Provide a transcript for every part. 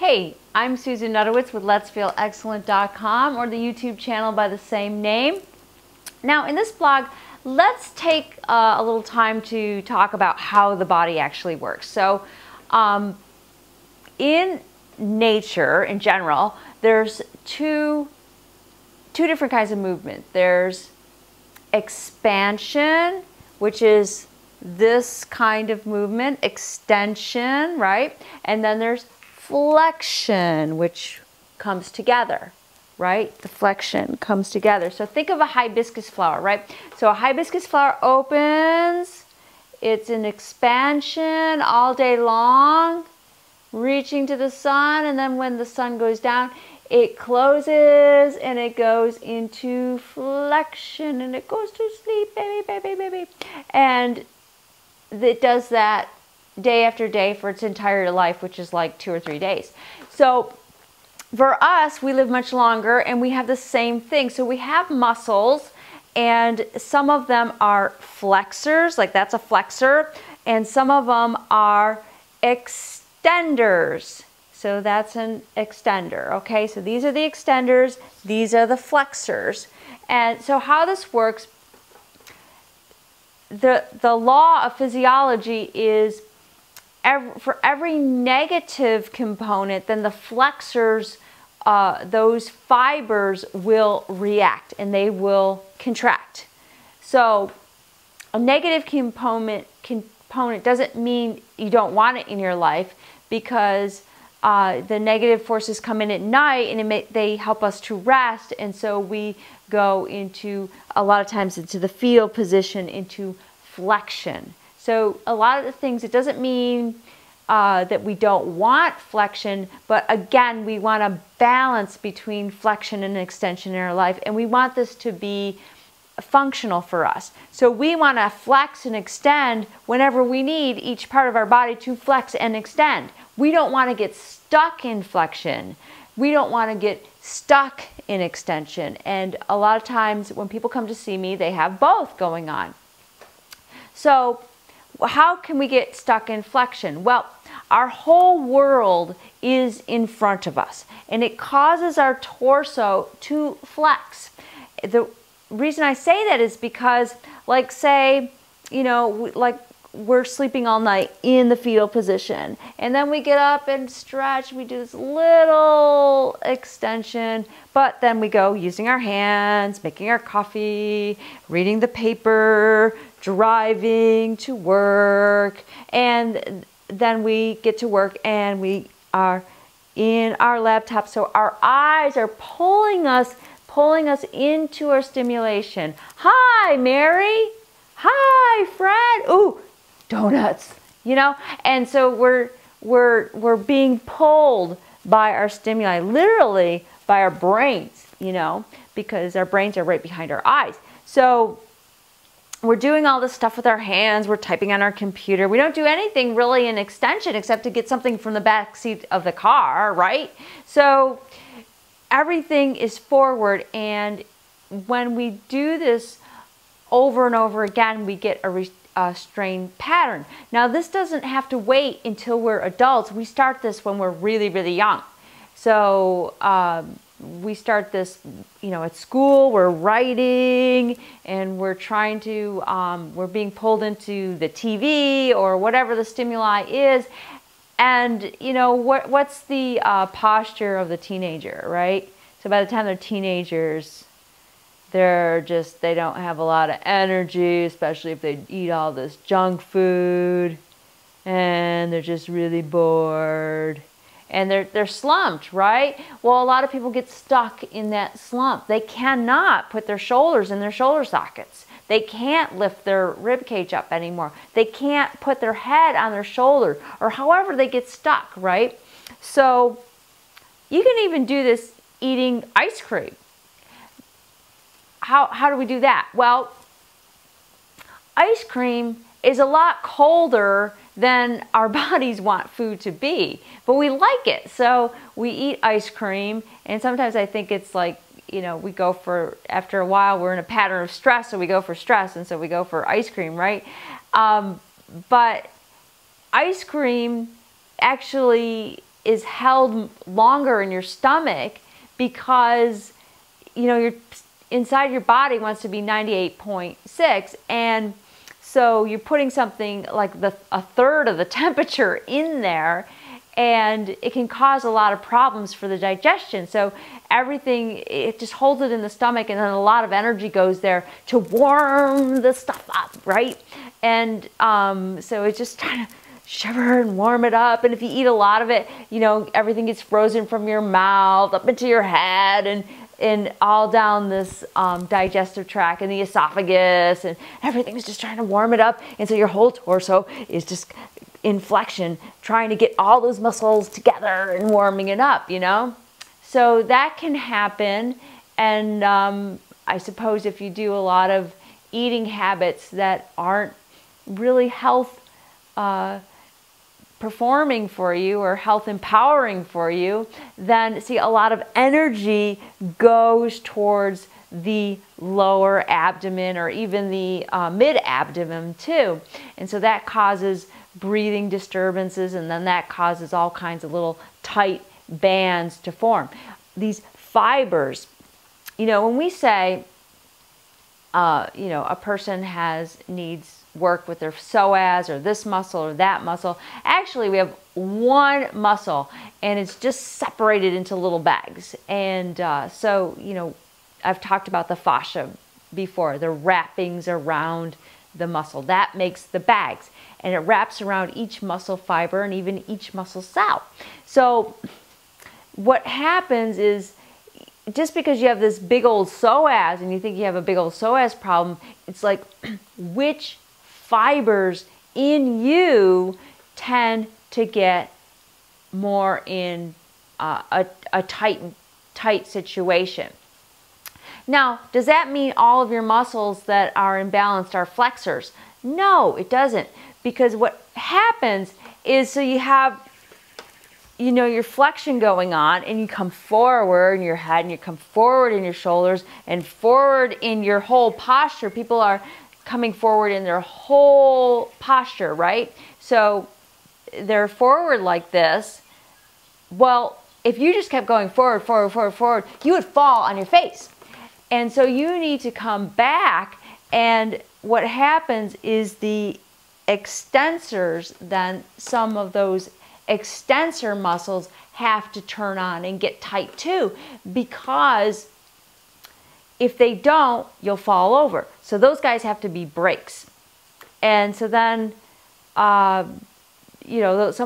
Hey, I'm Susan Nutowitz with letsfeelexcellent.com or the YouTube channel by the same name. Now in this blog, let's take a little time to talk about how the body actually works. So in nature, in general, there's two different kinds of movement. There's expansion, which is this kind of movement, extension, right? And then there's flexion, which comes together, right? The flexion comes together. So think of a hibiscus flower, right? So a hibiscus flower opens, it's an expansion all day long, reaching to the sun, and then when the sun goes down, it closes and it goes into flexion and it goes to sleep, baby, baby, baby. And it does that day after day for its entire life, which is like 2 or 3 days. So for us, we live much longer and we have the same thing. So we have muscles, and some of them are flexors, like that's a flexor, and some of them are extenders. So that's an extender, okay? So these are the extenders, these are the flexors. And so how this works, the law of physiology is for every negative component, then the flexors, those fibers will react and they will contract. So a negative component doesn't mean you don't want it in your life, because the negative forces come in at night and they help us to rest, and so we go into, a lot of times, into the fetal position, into flexion. So a lot of the things, it doesn't mean that we don't want flexion, but again, we want a balance between flexion and extension in our life, and we want this to be functional for us. So we want to flex and extend whenever we need each part of our body to flex and extend. We don't want to get stuck in flexion. We don't want to get stuck in extension. And a lot of times when people come to see me, they have both going on. So how can we get stuck in flexion? Well, our whole world is in front of us, and it causes our torso to flex. The reason I say that is because, like, say, you know, like we're sleeping all night in the fetal position, and then we get up and stretch, we do this little extension, but then we go using our hands, making our coffee, reading the paper, driving to work, and then we get to work and we are in our laptop, so our eyes are pulling us into our stimulation. Hi, Mary. Hi, Fred. Ooh, donuts. You know, and so we're being pulled by our stimuli, literally by our brains. You know, because our brains are right behind our eyes. So we're doing all this stuff with our hands. We're typing on our computer. We don't do anything really in extension except to get something from the back seat of the car, right? So everything is forward, and when we do this over and over again, we get a strained pattern. Now, this doesn't have to wait until we're adults. We start this when we're really, really young. So we start this, you know, at school. We're writing, and we're trying to, we're being pulled into the TV or whatever the stimuli is. And, you know, what's the posture of the teenager, right? So by the time they're teenagers, they don't have a lot of energy, especially if they eat all this junk food, and they're just really bored. And they're slumped, right? Well, a lot of people get stuck in that slump. They cannot put their shoulders in their shoulder sockets. They can't lift their rib cage up anymore. They can't put their head on their shoulder, or however they get stuck, right? So you can even do this eating ice cream. How do we do that? Well, ice cream is a lot colder than our bodies want food to be, but we like it. So we eat ice cream, and sometimes I think it's like, you know, we go for, after a while, we're in a pattern of stress, so we go for stress, and so we go for ice cream, right? But ice cream actually is held longer in your stomach because, your inside your body wants to be 98.6, and so you're putting something like a third of the temperature in there, and it can cause a lot of problems for the digestion. So everything, it just holds it in the stomach, and then a lot of energy goes there to warm the stuff up, right? And so it's just trying to shiver and warm it up. And if you eat a lot of it, everything gets frozen from your mouth up into your head and all down this digestive tract and the esophagus, and everything's just trying to warm it up. And so your whole torso is just in flexion, trying to get all those muscles together and warming it up, So that can happen. And I suppose if you do a lot of eating habits that aren't really health performing for you or health empowering for you, then see, a lot of energy goes towards the lower abdomen or even the mid-abdomen too. And so that causes breathing disturbances, and then that causes all kinds of little tight bands to form. These fibers, when we say, a person needs work with their psoas or this muscle or that muscle. Actually, we have one muscle, and it's just separated into little bags. And so, I've talked about the fascia before, the wrappings around the muscle. That makes the bags, and it wraps around each muscle fiber and even each muscle cell. So what happens is, just because you have this big old psoas and you think you have a big old psoas problem, it's like which fibers in you tend to get more in a tight situation. Now, does that mean all of your muscles that are imbalanced are flexors? No, it doesn't. Because what happens is, so you have, your flexion going on, and you come forward in your head, and you come forward in your shoulders, and forward in your whole posture. People are coming forward in their whole posture, right? So they're forward like this. Well, if you just kept going forward, you would fall on your face. And so you need to come back, and what happens is the extensors, then some of those extensor muscles have to turn on and get tight too, because if they don't, you'll fall over. So those guys have to be brakes. And so then, some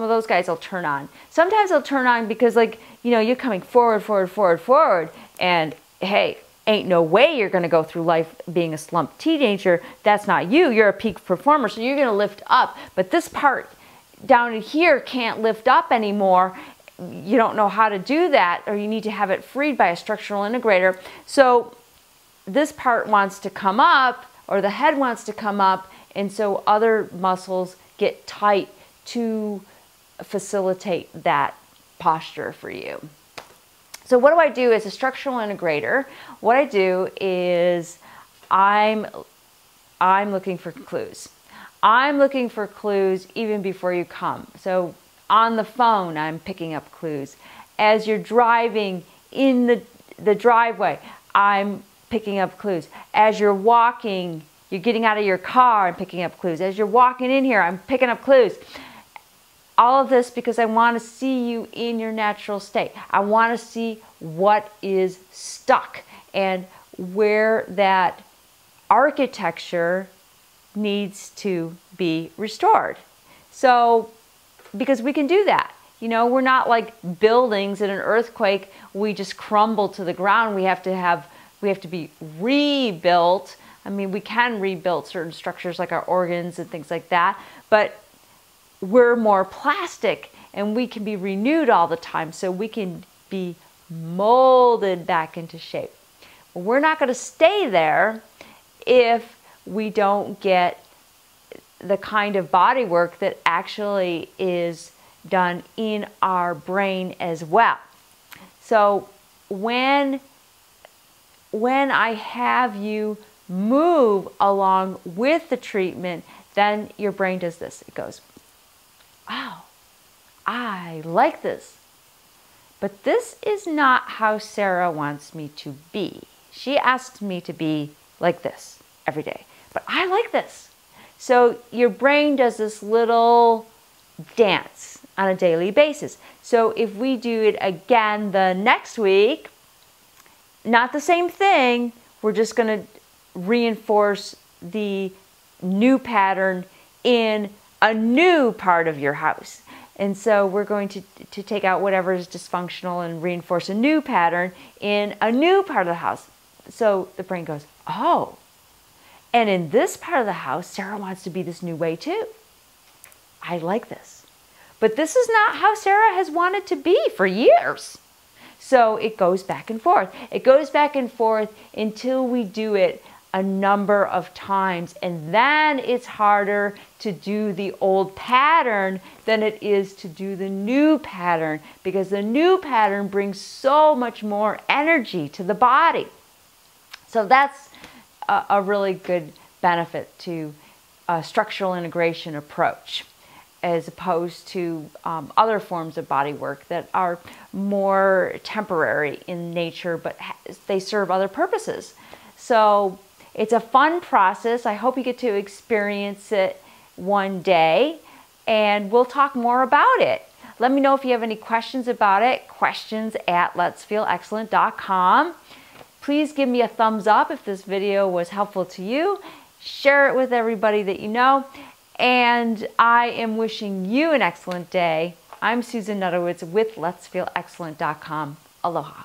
of those guys will turn on. Sometimes they'll turn on because, you're coming forward, and hey, ain't no way you're going to go through life being a slumped teenager. That's not you. You're a peak performer, so you're going to lift up. But this part down in here can't lift up anymore. You don't know how to do that, or you need to have it freed by a structural integrator. So this part wants to come up, or the head wants to come up, and so other muscles get tight to facilitate that posture for you. So what do I do as a structural integrator? What I do is I'm looking for clues. I'm looking for clues even before you come. So on the phone, I'm picking up clues. As you're driving in the driveway, I'm picking up clues. As you're walking, you're getting out of your car, I'm picking up clues. As you're walking in here, I'm picking up clues. All of this because I want to see you in your natural state. I want to see what is stuck and where that architecture needs to be restored. So, because we can do that. We're not like buildings in an earthquake. We just crumble to the ground. We have to be rebuilt. I mean, we can rebuild certain structures like our organs and things like that, but we're more plastic, and we can be renewed all the time, so we can be molded back into shape. Well, we're not going to stay there if we don't get the kind of body work that actually is done in our brain as well. So when I have you move along with the treatment, then your brain does this. It goes, wow, I like this. but this is not how Sarah wants me to be. She asks me to be like this every day, but I like this. So your brain does this little dance on a daily basis. So if we do it again the next week, not the same thing, we're just going to reinforce the new pattern in a new part of your house. And so we're going to take out whatever is dysfunctional and reinforce a new pattern in a new part of the house. So the brain goes, oh, and in this part of the house, Sarah wants to be this new way too. I like this. But this is not how Sarah has wanted to be for years. So it goes back and forth. It goes back and forth until we do it a number of times. And then it's harder to do the old pattern than it is to do the new pattern, because the new pattern brings so much more energy to the body. So that's a really good benefit to a structural integration approach, as opposed to other forms of body work that are more temporary in nature, but they serve other purposes. So it's a fun process. I hope you get to experience it one day, and we'll talk more about it. Let me know if you have any questions about it. questions@letsfeelexcellent.com. Please give me a thumbs up if this video was helpful to you. Share it with everybody that you know. And I am wishing you an excellent day. I'm Susan Nutowitz with letsfeelexcellent.com. Aloha.